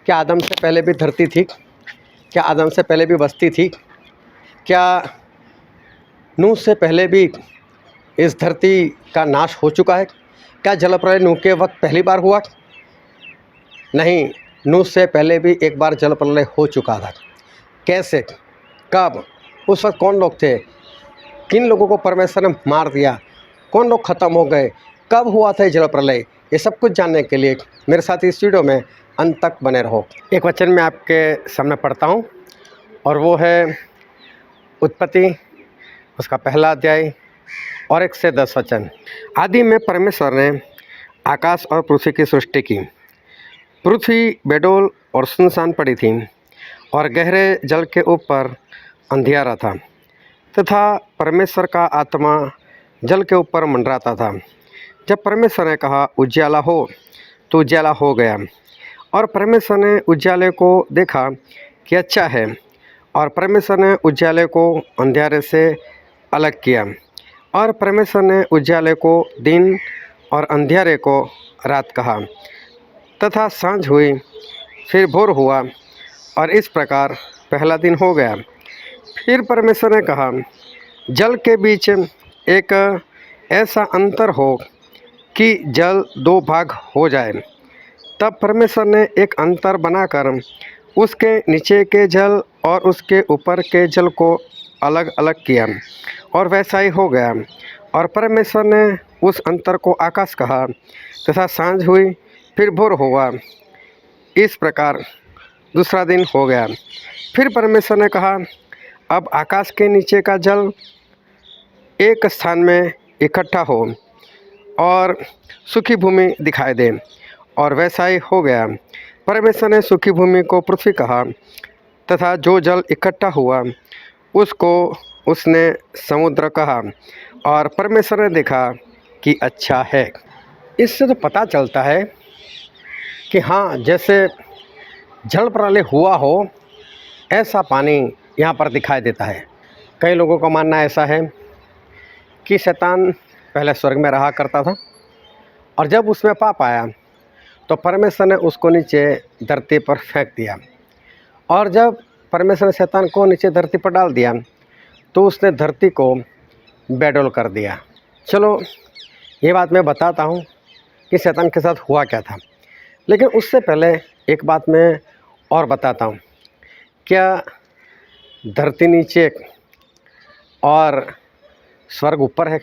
क्या आदम से पहले भी धरती थी? क्या आदम से पहले भी बस्ती थी? क्या नूह से पहले भी इस धरती का नाश हो चुका है? क्या जल प्रलय नूह के वक्त पहली बार हुआ? नहीं, नूह से पहले भी एक बार जल प्रलय हो चुका था। कैसे, कब, उस वक्त कौन लोग थे, किन लोगों को परमेश्वर ने मार दिया, कौन लोग खत्म हो गए, कब हुआ था जल प्रलय, ये सब कुछ जानने के लिए मेरे साथ इस वीडियो में अंत तक बने रहो। एक वचन मैं आपके सामने पढ़ता हूँ और वो है उत्पत्ति, उसका पहला अध्याय और 1 से 10 वचन। आदि में परमेश्वर ने आकाश और पृथ्वी की सृष्टि की। पृथ्वी बेडोल और सुनसान पड़ी थी और गहरे जल के ऊपर अंधियारा था तथा परमेश्वर का आत्मा जल के ऊपर मंडराता था। जब परमेश्वर ने कहा उजियाला हो, तो उजियाला हो गया। और परमेश्वर ने उजियाले को देखा कि अच्छा है, और परमेश्वर ने उजियाले को अंधियारे से अलग किया। और परमेश्वर ने उजियाले को दिन और अंधियारे को रात कहा। तथा सांझ हुई, फिर भोर हुआ, और इस प्रकार पहला दिन हो गया। फिर परमेश्वर ने कहा जल के बीच एक ऐसा अंतर हो कि जल 2 भाग हो जाए। तब परमेश्वर ने एक अंतर बनाकर उसके नीचे के जल और उसके ऊपर के जल को अलग अलग किया, और वैसा ही हो गया। और परमेश्वर ने उस अंतर को आकाश कहा। तथा सांझ हुई, फिर भोर हुआ, इस प्रकार दूसरा दिन हो गया। फिर परमेश्वर ने कहा अब आकाश के नीचे का जल एक स्थान में इकट्ठा हो और सूखी भूमि दिखाई दे, और वैसा ही हो गया। परमेश्वर ने सूखी भूमि को पृथ्वी कहा तथा जो जल इकट्ठा हुआ उसको उसने समुद्र कहा। और परमेश्वर ने देखा कि अच्छा है। इससे तो पता चलता है कि हाँ, जैसे जल प्रलय हुआ हो ऐसा पानी यहाँ पर दिखाई देता है। कई लोगों का मानना ऐसा है कि शैतान पहले स्वर्ग में रहा करता था, और जब उसमें पाप आया तो परमेश्वर ने उसको नीचे धरती पर फेंक दिया। और जब परमेश्वर ने शैतान को नीचे धरती पर डाल दिया तो उसने धरती को बेडोल कर दिया। चलो, ये बात मैं बताता हूँ कि शैतान के साथ हुआ क्या था, लेकिन उससे पहले एक बात मैं और बताता हूँ। क्या धरती नीचे और स्वर्ग ऊपर है?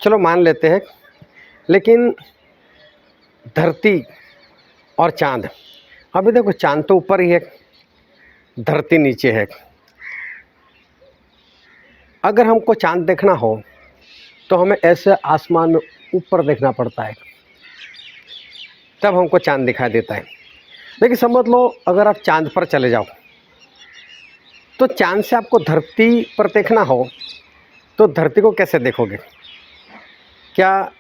चलो मान लेते हैं, लेकिन धरती और चांद, अभी देखो चांद तो ऊपर ही है, धरती नीचे है। अगर हमको चांद देखना हो तो हमें ऐसे आसमान में ऊपर देखना पड़ता है, तब हमको चांद दिखाई देता है। लेकिन समझ लो अगर आप चांद पर चले जाओ तो चांद से आपको धरती पर देखना हो तो धरती को कैसे देखोगे? क्या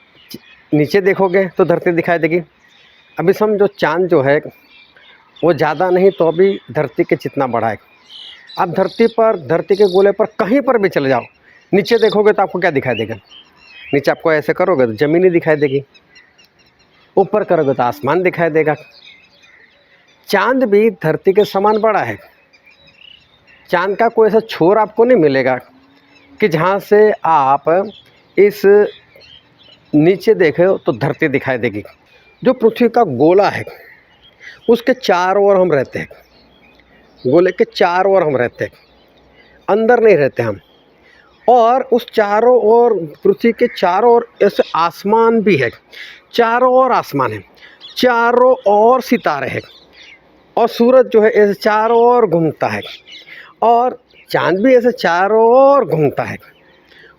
नीचे देखोगे तो धरती दिखाई देगी? अभी समझो चांद जो है वो ज़्यादा नहीं तो अभी धरती के जितना बड़ा है। आप धरती पर, धरती के गोले पर कहीं पर भी चले जाओ, नीचे देखोगे तो आपको क्या दिखाई देगा? नीचे आपको ऐसे करोगे तो ज़मीन ही दिखाई देगी, ऊपर करोगे तो आसमान दिखाई देगा। चांद भी धरती के समान बड़ा है। चांद का कोई ऐसा छोर आपको नहीं मिलेगा कि जहाँ से आप इस नीचे देखे तो धरती दिखाई देगी। जो पृथ्वी का गोला है उसके चारों ओर हम रहते हैं, गोले के चारों ओर हम रहते हैं, अंदर नहीं रहते हम। और उस चारों ओर, पृथ्वी के चारों ओर ऐसे आसमान भी है, चारों ओर आसमान है, चारों ओर सितारे हैं, और सूरज जो है ऐसे चारों ओर घूमता है, और चांद भी ऐसे चारों ओर घूमता है।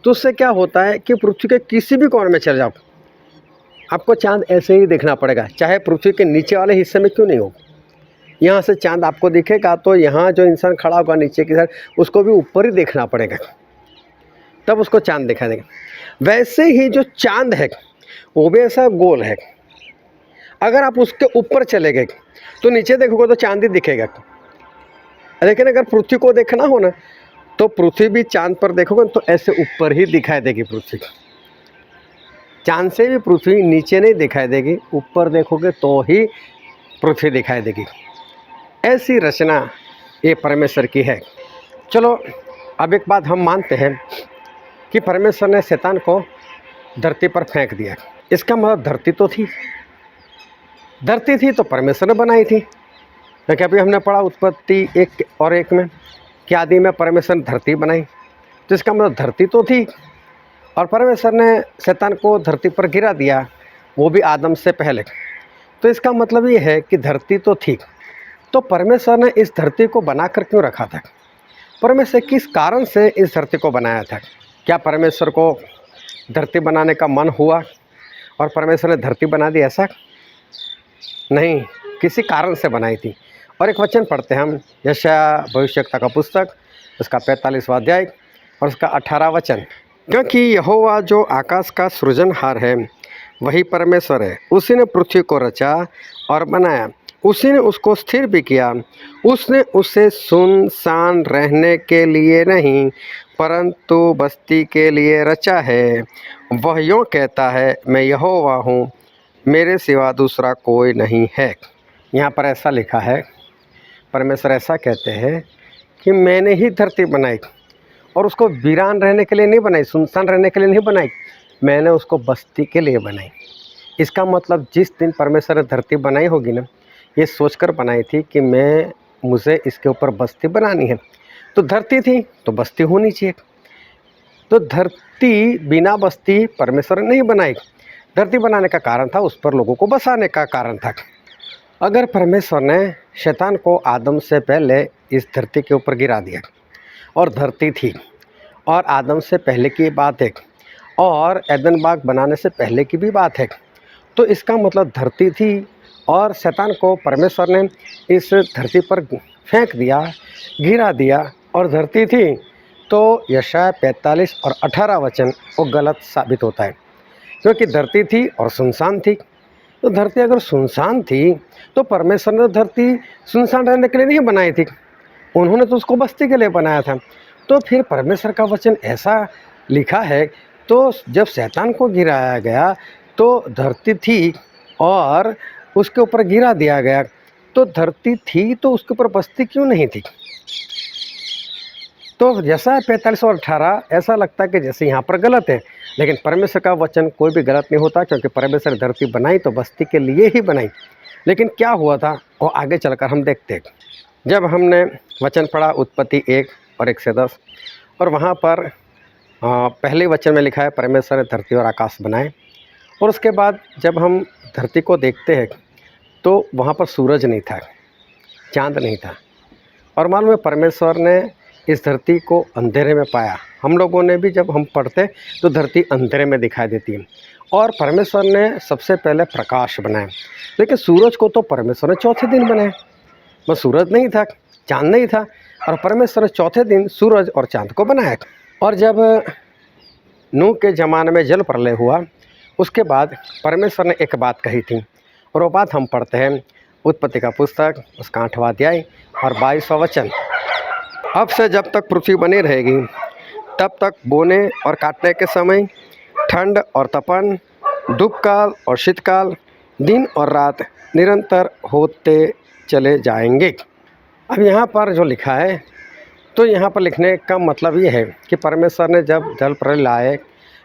तो उससे क्या होता है कि पृथ्वी के किसी भी कोने में चले जाओ आपको चांद ऐसे ही देखना पड़ेगा, चाहे पृथ्वी के नीचे वाले हिस्से में क्यों नहीं हो। यहाँ से चांद आपको दिखेगा तो यहाँ जो इंसान खड़ा होगा नीचे की साइड, उसको भी ऊपर ही देखना पड़ेगा, तब उसको चांद दिखाई देगा। वैसे ही जो चांद है वो भी ऐसा गोल है। अगर आप उसके ऊपर चले गए तो नीचे देखोगे तो चांद ही दिखेगा, लेकिन अगर पृथ्वी को देखना हो ना तो पृथ्वी भी चांद पर देखोगे तो ऐसे ऊपर ही दिखाई देगी पृथ्वी। चांद से भी पृथ्वी नीचे नहीं दिखाई देगी, ऊपर देखोगे तो ही पृथ्वी दिखाई देगी। ऐसी रचना ये परमेश्वर की है। चलो अब एक बात हम मानते हैं कि परमेश्वर ने शैतान को धरती पर फेंक दिया। इसका मतलब धरती थी तो परमेश्वर ने बनाई थी। क्योंकि अभी हमने पढ़ा उत्पत्ति 1 और 1 में कि आदि में परमेश्वर ने धरती बनाई, तो इसका मतलब धरती तो थी और परमेश्वर ने शैतान को धरती पर गिरा दिया, वो भी आदम से पहले। तो इसका मतलब ये है कि धरती तो थी, तो परमेश्वर ने इस धरती को बनाकर क्यों रखा था? परमेश्वर किस कारण से इस धरती को बनाया था? क्या परमेश्वर को धरती बनाने का मन हुआ और परमेश्वर ने धरती बना दी? ऐसा नहीं, किसी कारण से बनाई थी। और एक वचन पढ़ते हैं हम, यशायाह भविष्यवक्ता का पुस्तक, उसका 45वां अध्याय और उसका 18वां वचन। क्योंकि यहोवा जो आकाश का सृजनहार है वही परमेश्वर है, उसी ने पृथ्वी को रचा और बनाया, उसी ने उसको स्थिर भी किया। उसने उसे सुनसान रहने के लिए नहीं परंतु बस्ती के लिए रचा है। वह यूँ कहता है, मैं यहोवा हूँ, मेरे सिवा दूसरा कोई नहीं है। यहाँ पर ऐसा लिखा है, परमेश्वर ऐसा कहते हैं कि मैंने ही धरती बनाई और उसको वीरान रहने के लिए नहीं बनाई, सुनसान रहने के लिए नहीं बनाई, मैंने उसको बस्ती के लिए बनाई। इसका मतलब जिस दिन परमेश्वर ने धरती बनाई होगी ना, ये सोचकर बनाई थी कि मुझे इसके ऊपर बस्ती बनानी है। तो धरती थी तो बस्ती होनी चाहिए। तो धरती बिना बस्ती परमेश्वर ने नहीं बनाई। धरती बनाने का कारण था उस पर लोगों को बसाने का कारण था। अगर परमेश्वर ने शैतान को आदम से पहले इस धरती के ऊपर गिरा दिया और धरती थी और आदम से पहले की बात है और एदन बाग बनाने से पहले की भी बात है, तो इसका मतलब धरती थी और शैतान को परमेश्वर ने इस धरती पर फेंक दिया, गिरा दिया और धरती थी, तो यशायाह 45 और 18 वचन वो गलत साबित होता है। क्योंकि धरती थी और सुनसान थी, तो धरती अगर सुनसान थी तो परमेश्वर ने धरती सुनसान रहने के लिए नहीं बनाई थी, उन्होंने तो उसको बस्ती के लिए बनाया था। तो फिर परमेश्वर का वचन ऐसा लिखा है, तो जब शैतान को गिराया गया तो धरती थी और उसके ऊपर गिरा दिया गया, तो धरती थी तो उसके ऊपर बस्ती क्यों नहीं थी? तो जैसा 45 और 18 ऐसा लगता है कि जैसे यहाँ पर गलत है, लेकिन परमेश्वर का वचन कोई भी गलत नहीं होता, क्योंकि परमेश्वर ने धरती बनाई तो बस्ती के लिए ही बनाई। लेकिन क्या हुआ था वो आगे चलकर हम देखते हैं। जब हमने वचन पढ़ा उत्पत्ति 1 और 1 से 10, और वहाँ पर पहले वचन में लिखा है परमेश्वर ने धरती और आकाश बनाए, और उसके बाद जब हम धरती को देखते हैं तो वहाँ पर सूरज नहीं था, चाँद नहीं था, और मालूम है परमेश्वर ने इस धरती को अंधेरे में पाया। हम लोगों ने भी जब हम पढ़ते तो धरती अंधेरे में दिखाई देती है, और परमेश्वर ने सबसे पहले प्रकाश बनाया। लेकिन सूरज को तो परमेश्वर ने चौथे दिन बनाया, बस सूरज नहीं था, चाँद नहीं था, और परमेश्वर ने चौथे दिन सूरज और चाँद को बनाया। और जब नूह के ज़माने में जल प्रलय हुआ, उसके बाद परमेश्वर ने एक बात कही थी, और वो बात हम पढ़ते हैं उत्पत्ति का पुस्तक, उसका 8वां अध्याय और 22वां वचन। अब से जब तक पृथ्वी बनी रहेगी तब तक बोने और काटने के समय, ठंड और तपन, दुख काल और शीतकाल, दिन और रात निरंतर होते चले जाएंगे। अब यहाँ पर जो लिखा है, तो यहाँ पर लिखने का मतलब ये है कि परमेश्वर ने जब जल प्रलय लाए,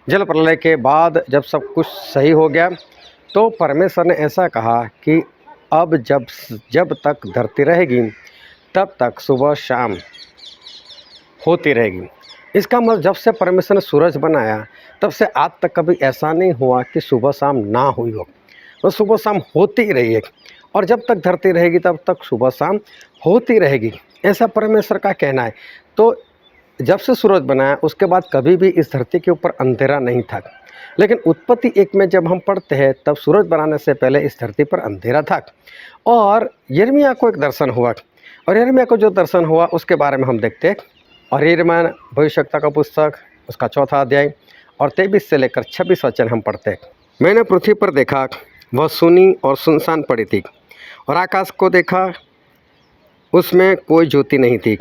जल प्रलय के बाद जब सब कुछ सही हो गया, तो परमेश्वर ने ऐसा कहा कि अब जब तक धरती रहेगी तब तक सुबह शाम होती रहेगी। इसका मतलब जब से परमेश्वर ने सूरज बनाया तब से आज तक कभी ऐसा नहीं हुआ कि सुबह शाम ना हुई हो, तो सुबह शाम होती ही रही है, और जब तक धरती रहेगी तब तक सुबह शाम होती रहेगी, ऐसा परमेश्वर का कहना है। तो जब से सूरज बनाया उसके बाद कभी भी इस धरती के ऊपर अंधेरा नहीं था। लेकिन उत्पत्ति 1 में जब हम पढ़ते हैं तब सूरज बनाने से पहले इस धरती पर अंधेरा था, और यिर्मयाह को एक दर्शन हुआ, और यिर्मयाह को जो दर्शन हुआ उसके बारे में हम देखते हैं। और यिर्मयाह भविष्यवक्ता का पुस्तक, उसका 4वां अध्याय और 23 से लेकर 26 वचन हम पढ़ते हैं। मैंने पृथ्वी पर देखा, वह सुनी और सुनसान पड़ी थी, और आकाश को देखा, उसमें कोई ज्योति नहीं थी।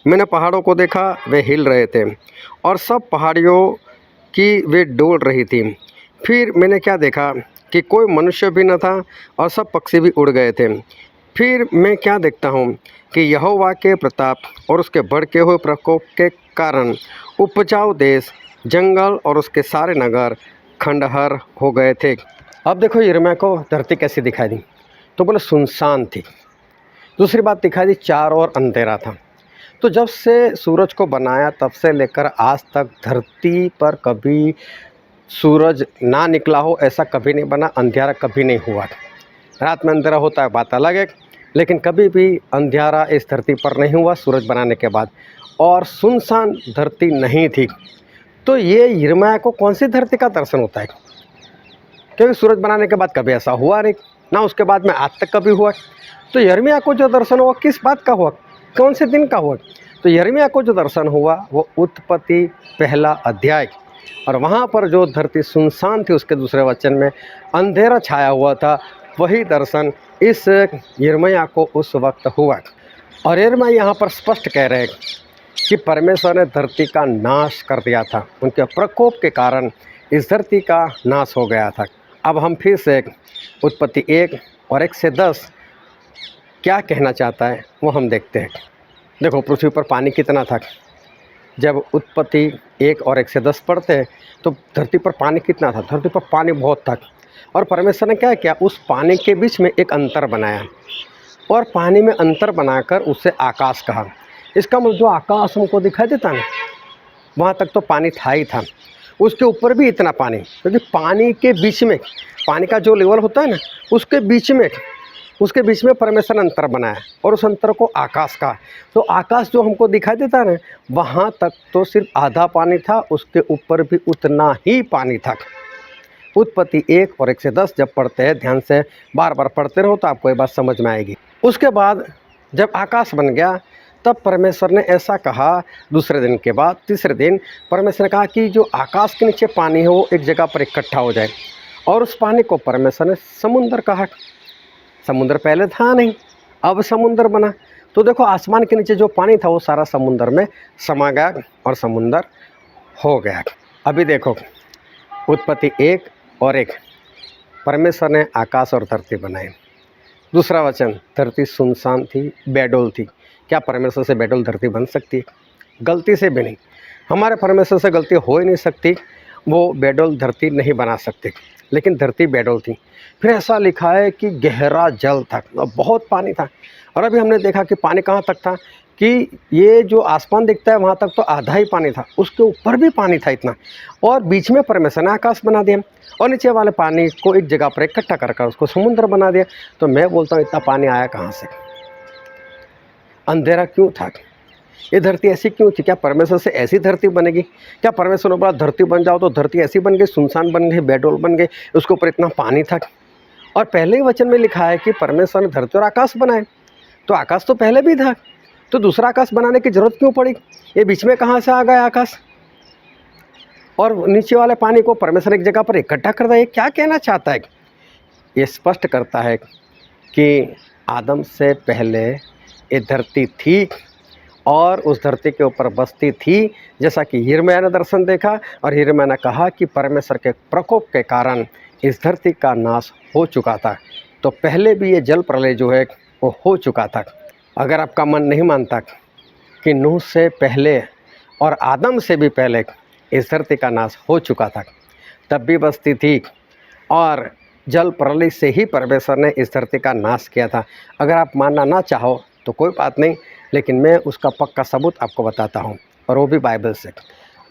मैंने पहाड़ों को देखा, वे हिल रहे थे, और सब पहाड़ियों की वे डोल रही थी। फिर मैंने क्या देखा कि कोई मनुष्य भी न था और सब पक्षी भी उड़ गए थे। फिर मैं क्या देखता हूँ कि यहोवा के प्रताप और उसके भड़के हुए प्रकोप के कारण उपजाऊ देश, जंगल और उसके सारे नगर खंडहर हो गए थे। अब देखो यिर्मयाह को धरती कैसी दिखाई दी, तो बोले सुनसान थी। दूसरी बात दिखाई दी, चारों ओर अंधेरा था। तो जब से सूरज को बनाया तब से लेकर आज तक धरती पर कभी सूरज ना निकला हो ऐसा कभी नहीं बना, अंधेरा कभी नहीं हुआ। रात में अंधेरा होता है बात अलग है, लेकिन कभी भी अंधेरा इस धरती पर नहीं हुआ सूरज बनाने के बाद, और सुनसान धरती नहीं थी। तो ये यिर्मयाह को कौन सी धरती का दर्शन होता है, क्योंकि सूरज बनाने के बाद कभी ऐसा हुआ नहीं, ना उसके बाद में आज तक कभी हुआ। तो यिर्मयाह को जो दर्शन हुआ किस बात का हुआ, कौन से दिन का हुआ? तो यिर्मयाह को जो दर्शन हुआ वो उत्पत्ति पहला अध्याय, और वहाँ पर जो धरती सुनसान थी उसके दूसरे वचन में अंधेरा छाया हुआ था, वही दर्शन इस यिर्मयाह को उस वक्त हुआ। और यिर्मयाह यहाँ पर स्पष्ट कह रहे हैं कि परमेश्वर ने धरती का नाश कर दिया था, उनके प्रकोप के कारण इस धरती का नाश हो गया था। अब हम फिर से उत्पत्ति 1 और 1 से 10 क्या कहना चाहता है वो हम देखते हैं। देखो पृथ्वी पर पानी कितना था, जब उत्पत्ति 1 और 1 से 10 पढ़ते हैं तो धरती पर पानी कितना था, धरती पर पानी बहुत था। और परमेश्वर ने क्या किया, उस पानी के बीच में एक अंतर बनाया, और पानी में अंतर बनाकर उसे आकाश कहा। इसका मतलब जो आकाश हमको दिखाई देता है ना, वहाँ तक तो पानी था ही था, उसके ऊपर भी इतना पानी, क्योंकि पानी के बीच में, पानी का जो लेवल होता है ना उसके बीच में परमेश्वर ने अंतर बनाया, और उस अंतर को आकाश कहा। तो आकाश जो हमको दिखाई देता है ना, वहाँ तक तो सिर्फ आधा पानी था, उसके ऊपर भी उतना ही पानी था। उत्पत्ति 1 और 1 से 10 जब पढ़ते हैं, ध्यान से बार बार पढ़ते रहो तो आपको ये बात समझ में आएगी। उसके बाद जब आकाश बन गया तब परमेश्वर ने ऐसा कहा, दूसरे दिन के बाद तीसरे दिन परमेश्वर ने कहा कि जो आकाश के नीचे पानी है वो एक जगह पर इकट्ठा हो जाए, और उस पानी को परमेश्वर ने समुद्र कहा। समुद्र पहले था नहीं, अब समुद्र बना। तो देखो आसमान के नीचे जो पानी था वो सारा समुद्र में समा गया और समुद्र हो गया। अभी देखो उत्पत्ति 1 और 1, परमेश्वर ने आकाश और धरती बनाए। दूसरा वचन, धरती सुनसान थी, बेडोल थी। क्या परमेश्वर से बेडोल धरती बन सकती है? गलती से भी नहीं, हमारे परमेश्वर से गलती हो ही नहीं सकती, वो बेडोल धरती नहीं बना सकते, लेकिन धरती बेडोल थी। फिर ऐसा लिखा है कि गहरा जल था, बहुत पानी था। और अभी हमने देखा कि पानी कहाँ तक था, कि ये जो आसमान दिखता है वहाँ तक तो आधा ही पानी था, उसके ऊपर भी पानी था इतना, और बीच में परमेश्वर ने आकाश बना दिया, और नीचे वाले पानी को एक जगह पर इकट्ठा कर उसको समुद्र बना दिया। तो मैं बोलता हूँ इतना पानी आया कहाँ से? अंधेरा क्यों था? ये धरती ऐसी क्यों थी? क्या परमेश्वर से ऐसी धरती बनेगी? क्या परमेश्वर ने बोला धरती बन जाओ तो धरती ऐसी बन गई, सुनसान बन गई, बेडोल बन गई, उसके ऊपर इतना पानी था? और पहले ही वचन में लिखा है कि परमेश्वर ने धरती और आकाश बनाए, तो आकाश तो पहले भी था, तो दूसरा आकाश बनाने की जरूरत क्यों पड़ी? ये बीच में कहाँ से आ गया आकाश? और नीचे वाले पानी को परमेश्वर एक जगह पर इकट्ठा कर दिया। ये क्या कहना चाहता है? ये स्पष्ट करता है कि आदम से पहले ये धरती थी और उस धरती के ऊपर बस्ती थी, जैसा कि यिर्मयाह ने दर्शन देखा, और यिर्मयाह ने कहा कि परमेश्वर के प्रकोप के कारण इस धरती का नाश हो चुका था। तो पहले भी ये जल प्रलय जो है वो हो चुका था। अगर आपका मन नहीं मानता कि नूह से पहले और आदम से भी पहले इस धरती का नाश हो चुका था, तब भी बस्ती थी, और जल प्रलय से ही परमेश्वर ने इस धरती का नाश किया था। अगर आप मानना ना चाहो तो कोई बात नहीं, लेकिन मैं उसका पक्का सबूत आपको बताता हूँ, और वो भी बाइबल से।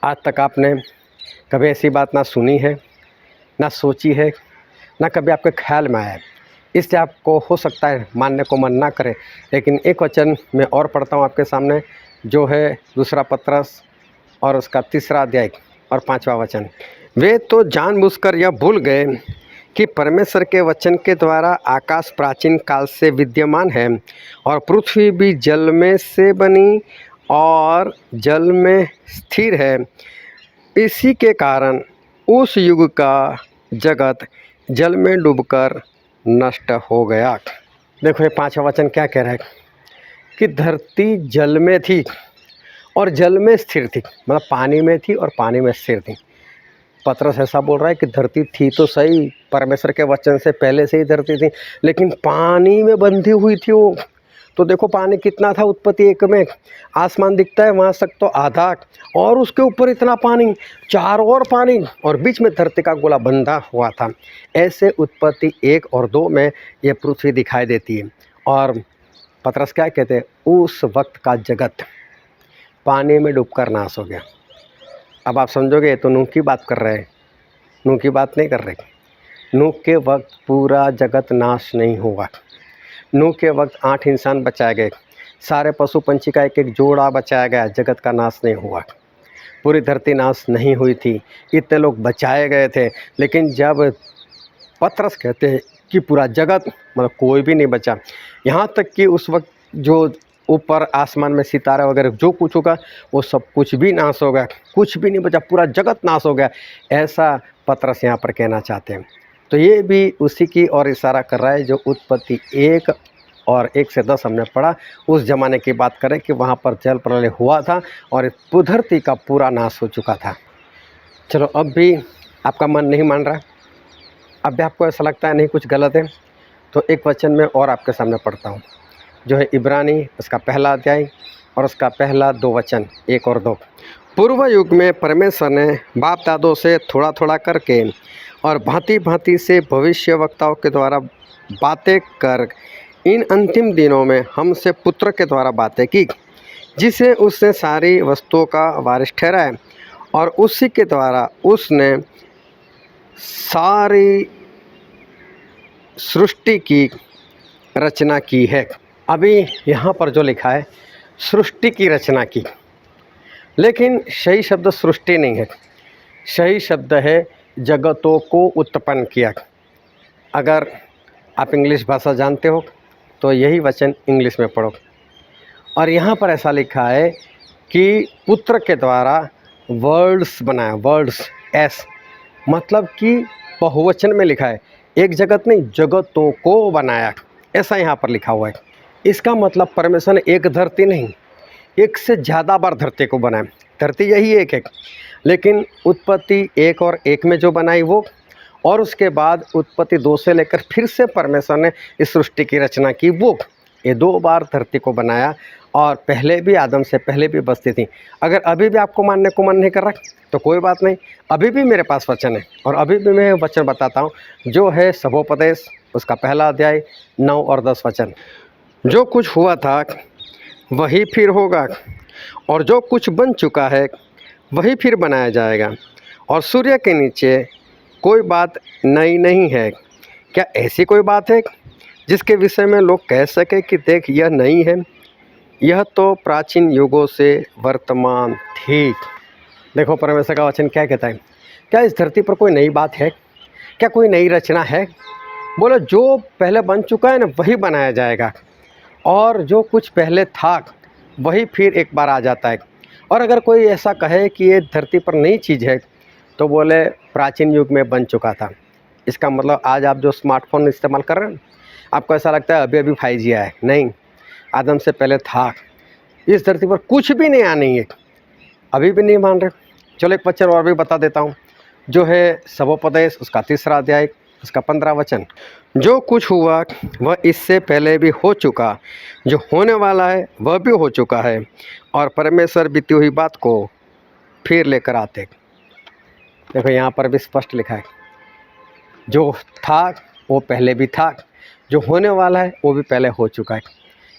आज तक आपने कभी ऐसी बात ना सुनी है, ना सोची है, ना कभी आपके ख्याल में आया है। इससे आपको हो सकता है मानने को मन ना करे, लेकिन एक वचन मैं और पढ़ता हूँ आपके सामने, जो है दूसरा पत्रस और उसका 3 अध्याय और 5वां वचन। वे तो जानबूझकर यह भूल गए कि परमेश्वर के वचन के द्वारा आकाश प्राचीन काल से विद्यमान है, और पृथ्वी भी जल में से बनी और जल में स्थिर है। इसी के कारण उस युग का जगत जल में डूबकर नष्ट हो गया। देखो ये 5वां वचन क्या कह रहा है, कि धरती जल में थी और जल में स्थिर थी, मतलब पानी में थी और पानी में स्थिर थी। पतरस ऐसा बोल रहा है कि धरती थी तो सही, परमेश्वर के वचन से पहले से ही धरती थी, लेकिन पानी में बंधी हुई थी वो। तो देखो पानी कितना था उत्पत्ति 1 में, आसमान दिखता है वहाँ तक तो आधा, और उसके ऊपर इतना पानी, चारों ओर पानी, और बीच में धरती का गोला बंधा हुआ था। ऐसे उत्पत्ति 1 और 2 में ये पृथ्वी दिखाई देती है। और पतरस क्या कहते हैं, उस वक्त का जगत पानी में डूबकर नाश हो गया। अब आप समझोगे तो नूह की बात कर रहे हैं, नूह की बात नहीं कर रहे। नूह के वक्त पूरा जगत नाश नहीं हुआ। नूह के वक्त 8 इंसान बचाए गए, सारे पशु पंछी का एक एक जोड़ा बचाया गया, जगत का नाश नहीं हुआ। पूरी धरती नाश नहीं हुई थी, इतने लोग बचाए गए थे। लेकिन जब पतरस कहते हैं कि पूरा जगत, मतलब कोई भी नहीं बचा, यहाँ तक कि उस वक्त जो ऊपर आसमान में सितारे वगैरह जो कुछ होगा वो सब कुछ भी नाश हो गया, कुछ भी नहीं बचा, पूरा जगत नाश हो गया, ऐसा पतरस यहाँ पर कहना चाहते हैं। तो ये भी उसी की ओर इशारा कर रहा है जो उत्पत्ति 1 और 1 से 10 हमने पढ़ा, उस ज़माने की बात करें कि वहाँ पर जल प्रलय हुआ था और धरती का पूरा नाश हो चुका था। चलो अब भी आपका मन नहीं मान रहा, अब भी आपको ऐसा लगता है नहीं कुछ गलत है, तो एक वचन में और आपके सामने पढ़ता हूँ, जो है इब्रानी उसका पहला अध्याय और उसका पहला 2 वचन 1 और 2। पूर्व युग में परमेश्वर ने बाप दादों से थोड़ा थोड़ा करके और भांति भांति से भविष्यवक्ताओं के द्वारा बातें कर इन अंतिम दिनों में हमसे पुत्र के द्वारा बातें की, जिसे उसने सारी वस्तुओं का वारिस ठहराया और उसी के द्वारा उसने सारी सृष्टि की रचना की है। अभी यहाँ पर जो लिखा है सृष्टि की रचना की, लेकिन सही शब्द सृष्टि नहीं है, सही शब्द है जगतों को उत्पन्न किया। अगर आप इंग्लिश भाषा जानते हो तो यही वचन इंग्लिश में पढ़ो। और यहाँ पर ऐसा लिखा है कि पुत्र के द्वारा वर्ल्ड्स बनाया, वर्ल्ड्स एस मतलब कि बहुवचन में लिखा है, एक जगत नहीं जगतों को बनाया, ऐसा यहाँ पर लिखा हुआ है। इसका मतलब परमेश्वर ने एक धरती नहीं, एक से ज़्यादा बार धरती को बनाया। धरती यही एक है, लेकिन उत्पत्ति 1 और 1 में जो बनाई वो, और उसके बाद उत्पत्ति 2 से लेकर फिर से परमेश्वर ने इस सृष्टि की रचना की वो, ये 2 बार धरती को बनाया। और पहले भी आदम से पहले भी बस्ती थी। अगर अभी भी आपको मानने को मन नहीं कर रहा तो कोई बात नहीं, अभी भी मेरे पास वचन है और अभी भी मैं वचन बताता हूँ, जो है सबोपदेश उसका पहला अध्याय 9 और 10 वचन। जो कुछ हुआ था वही फिर होगा, और जो कुछ बन चुका है वही फिर बनाया जाएगा, और सूर्य के नीचे कोई बात नई नहीं है। क्या ऐसी कोई बात है जिसके विषय में लोग कह सके कि देख यह नई है? यह तो प्राचीन युगों से वर्तमान थी। देखो परमेश्वर का वचन क्या कहता है, क्या इस धरती पर कोई नई बात है? क्या कोई नई रचना है? बोलो जो पहले बन चुका है ना वही बनाया जाएगा, और जो कुछ पहले था वही फिर एक बार आ जाता है। और अगर कोई ऐसा कहे कि ये धरती पर नई चीज़ है तो बोले प्राचीन युग में बन चुका था। इसका मतलब आज आप जो स्मार्टफोन इस्तेमाल कर रहे हैं, आपको ऐसा लगता है अभी अभी 5G आया है, नहीं, आदम से पहले था। इस धरती पर कुछ भी नया नहीं है, अभी भी नहीं मान रहे। चलो एक वचन और भी बता देता हूँ, जो है सबोपदेश उसका 3रा अध्याय उसका 15 वचन। जो कुछ हुआ वह इससे पहले भी हो चुका, जो होने वाला है वह भी हो चुका है, और परमेश्वर बीती हुई बात को फिर लेकर आते। देखो यहाँ पर भी स्पष्ट लिखा है, जो था वो पहले भी था, जो होने वाला है वो भी पहले हो चुका है।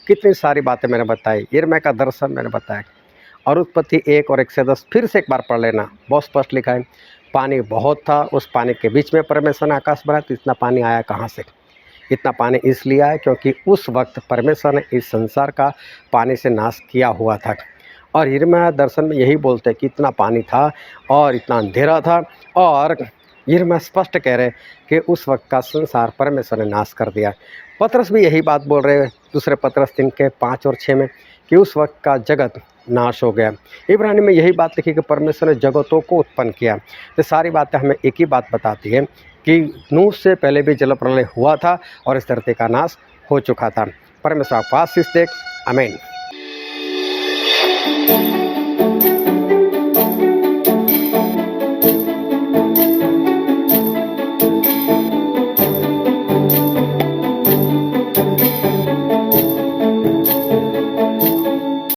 कितनी सारी बातें मैंने बताई, यिर्मयाह का दर्शन मैंने बताया, और उत्पत्ति 1 और 1 से 10 फिर से एक बार पढ़ लेना, बहुत स्पष्ट लिखा है। पानी बहुत था, उस पानी के बीच में परमेश्वर ने आकाश बनाया, तो इतना पानी आया कहाँ से? इतना पानी इसलिए आया क्योंकि उस वक्त परमेश्वर ने इस संसार का पानी से नाश किया हुआ था। और यिर्मयाह दर्शन में यही बोलते हैं कि इतना पानी था और इतना अंधेरा था, और यिर्मयाह स्पष्ट कह रहे कि उस वक्त का संसार परमेश्वर ने नाश कर दिया। पतरस भी यही बात बोल रहे हैं दूसरे पतरस 3 के 5 और 6 में कि उस वक्त का जगत नाश हो गया। इब्रानी में यही बात लिखी कि परमेश्वर ने जगतों को उत्पन्न किया। तो सारी बातें हमें एक ही बात बताती है कि नूह से पहले भी जल प्रलय हुआ था और इस धरती का नाश हो चुका था। परमेश्वर आपको आशीष दे, आमीन।